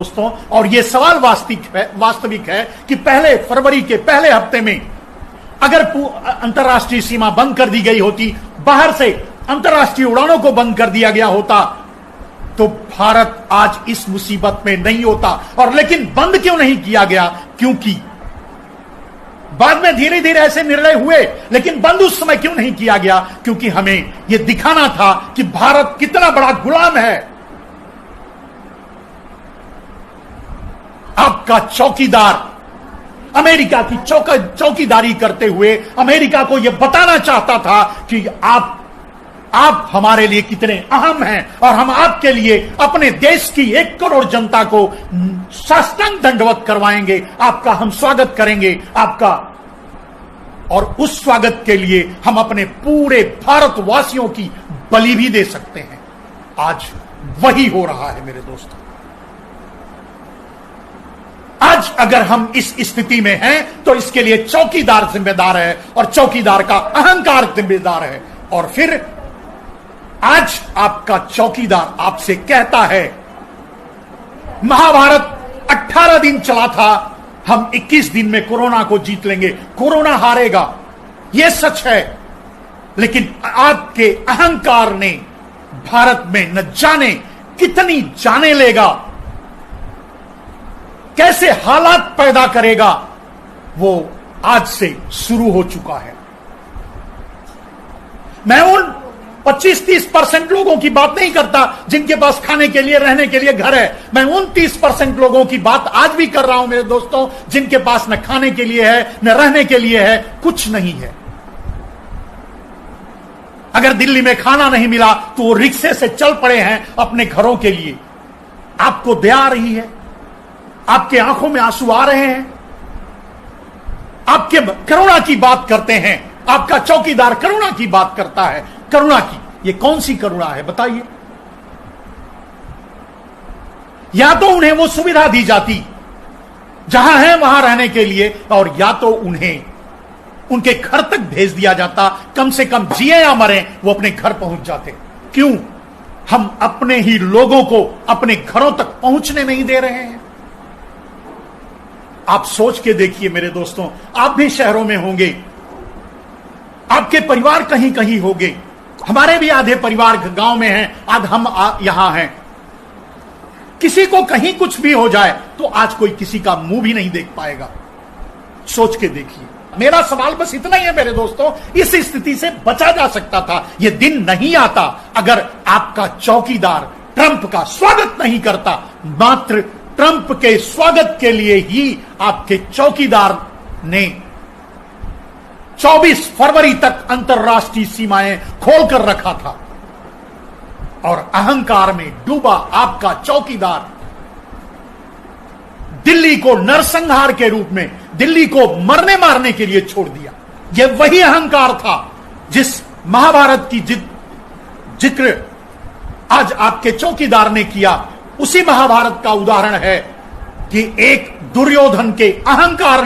दोस्तों, और यह सवाल वास्तविक है कि पहले फरवरी के पहले हफ्ते में अगर अंतर्राष्ट्रीय सीमा बंद कर दी गई होती, बाहर से अंतर्राष्ट्रीय उड़ानों को बंद कर दिया गया होता, तो भारत आज इस मुसीबत में नहीं होता। और लेकिन बंद क्यों नहीं किया गया? क्योंकि बाद में धीरे धीरे ऐसे निर्णय हुए, लेकिन बंद उस समय क्यों नहीं किया गया? क्योंकि हमें यह दिखाना था कि भारत कितना बड़ा गुलाम है। आपका चौकीदार अमेरिका की चौकीदारी करते हुए अमेरिका को यह बताना चाहता था कि आप हमारे लिए कितने अहम हैं और हम आपके लिए अपने देश की 1 करोड़ जनता को साष्टांग दंडवत करवाएंगे, आपका हम स्वागत करेंगे आपका, और उस स्वागत के लिए हम अपने पूरे भारतवासियों की बलि भी दे सकते हैं। आज वही हो रहा है मेरे दोस्तों। आज अगर हम इस स्थिति में हैं तो इसके लिए चौकीदार जिम्मेदार है और चौकीदार का अहंकार जिम्मेदार है। और फिर आज आपका चौकीदार आपसे कहता है, महाभारत 18 दिन चला था, हम 21 दिन में कोरोना को जीत लेंगे, कोरोना हारेगा, यह सच है। लेकिन आपके अहंकार ने भारत में न जाने कितनी जाने लेगा, कैसे हालात पैदा करेगा, वो आज से शुरू हो चुका है। मैं उन 25-30% लोगों की बात नहीं करता जिनके पास खाने के लिए, रहने के लिए घर है। मैं उन 30% लोगों की बात आज भी कर रहा हूं मेरे दोस्तों, जिनके पास न खाने के लिए है, न रहने के लिए है, कुछ नहीं है। अगर दिल्ली में खाना नहीं मिला तो वो रिक्शे से चल पड़े हैं अपने घरों के लिए। आपको दया आ रही है? आपके आंखों में आंसू आ रहे हैं? आपके करुणा की बात करते हैं, आपका चौकीदार करुणा की बात करता है। करुणा की ये कौन सी करुणा है बताइए? या तो उन्हें वो सुविधा दी जाती जहां है वहां रहने के लिए, और या तो उन्हें उनके घर तक भेज दिया जाता, कम से कम जिए या मरे वो अपने घर पहुंच जाते। क्यों हम अपने ही लोगों को अपने घरों तक पहुंचने नहीं दे रहे हैं? आप सोच के देखिए मेरे दोस्तों, आप भी शहरों में होंगे, आपके परिवार कहीं कहीं होंगे, हमारे भी आधे परिवार गांव में हैं, आज हम यहां हैं। किसी को कहीं कुछ भी हो जाए तो आज कोई किसी का मुंह भी नहीं देख पाएगा। सोच के देखिए। मेरा सवाल बस इतना ही है मेरे दोस्तों, इस स्थिति से बचा जा सकता था। यह दिन नहीं आता अगर आपका चौकीदार ट्रंप का स्वागत नहीं करता। मात्र ट्रंप के स्वागत के लिए ही आपके चौकीदार ने 24 फरवरी तक अंतर्राष्ट्रीय सीमाएं खोलकर रखा था। और अहंकार में डूबा आपका चौकीदार दिल्ली को नरसंहार के रूप में, दिल्ली को मरने मारने के लिए छोड़ दिया। यह वही अहंकार था जिस महाभारत की जिक्र आज आपके चौकीदार ने किया। उसी महाभारत का उदाहरण है कि एक दुर्योधन के अहंकार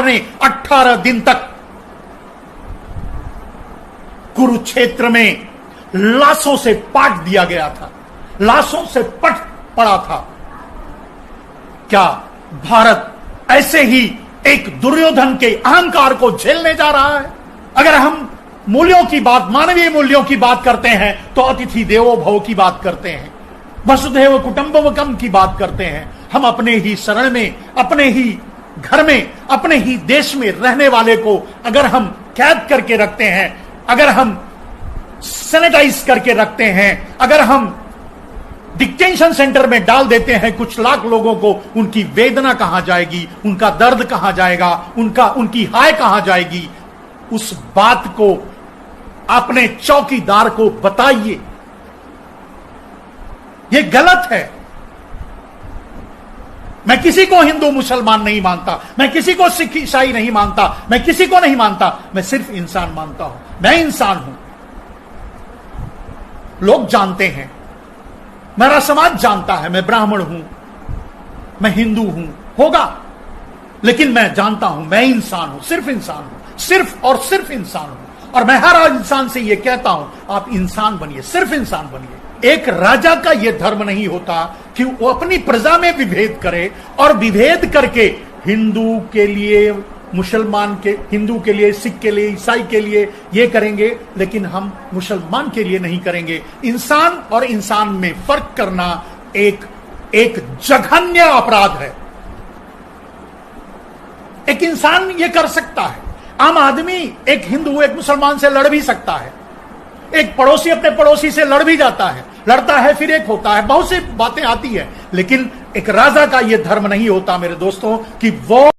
ने 18 दिन तक कुरुक्षेत्र में लाशों से पाट दिया गया था, लाशों से पट पड़ा था। क्या भारत ऐसे ही एक दुर्योधन के अहंकार को झेलने जा रहा है? अगर हम मूल्यों की बात, मानवीय मूल्यों की बात करते हैं तो अतिथि देवो भव की बात करते हैं, वसुधैव कुटुंबकम की बात करते हैं। हम अपने ही शरण में, अपने ही घर में, अपने ही देश में रहने वाले को अगर हम कैद करके रखते हैं, अगर हम सैनिटाइज करके रखते हैं, अगर हम डिटेंशन सेंटर में डाल देते हैं कुछ लाख लोगों को, उनकी वेदना कहां जाएगी, उनका दर्द कहां जाएगा, उनकी हाय कहां जाएगी? उस बात को अपने चौकीदार को बताइए। यह गलत है। मैं किसी को हिंदू मुसलमान नहीं मानता, मैं किसी को सिख ईसाई नहीं मानता, मैं किसी को नहीं मानता, मैं सिर्फ इंसान मानता हूं। मैं इंसान हूं, लोग जानते हैं, मेरा समाज जानता है, मैं ब्राह्मण हूं, मैं हिंदू हूं, होगा, लेकिन मैं जानता हूं मैं इंसान हूं, सिर्फ इंसान हूं, सिर्फ और सिर्फ इंसान हूं। और मैं हर इंसान से यह कहता हूं, आप इंसान बनिए, सिर्फ इंसान बनिए। एक राजा का यह धर्म नहीं होता कि वो अपनी प्रजा में विभेद करे और विभेद करके हिंदू के लिए मुसलमान के, हिंदू के लिए, सिख के लिए, ईसाई के लिए ये करेंगे लेकिन हम मुसलमान के लिए नहीं करेंगे। इंसान और इंसान में फर्क करना एक जघन्य अपराध है। एक इंसान ये कर सकता है, आम आदमी एक हिंदू एक मुसलमान से लड़ भी सकता है, एक पड़ोसी अपने पड़ोसी से लड़ भी जाता है, लड़ता है फिर एक होता है, बहुत सी बातें आती है, लेकिन एक राजा का यह धर्म नहीं होता मेरे दोस्तों कि वो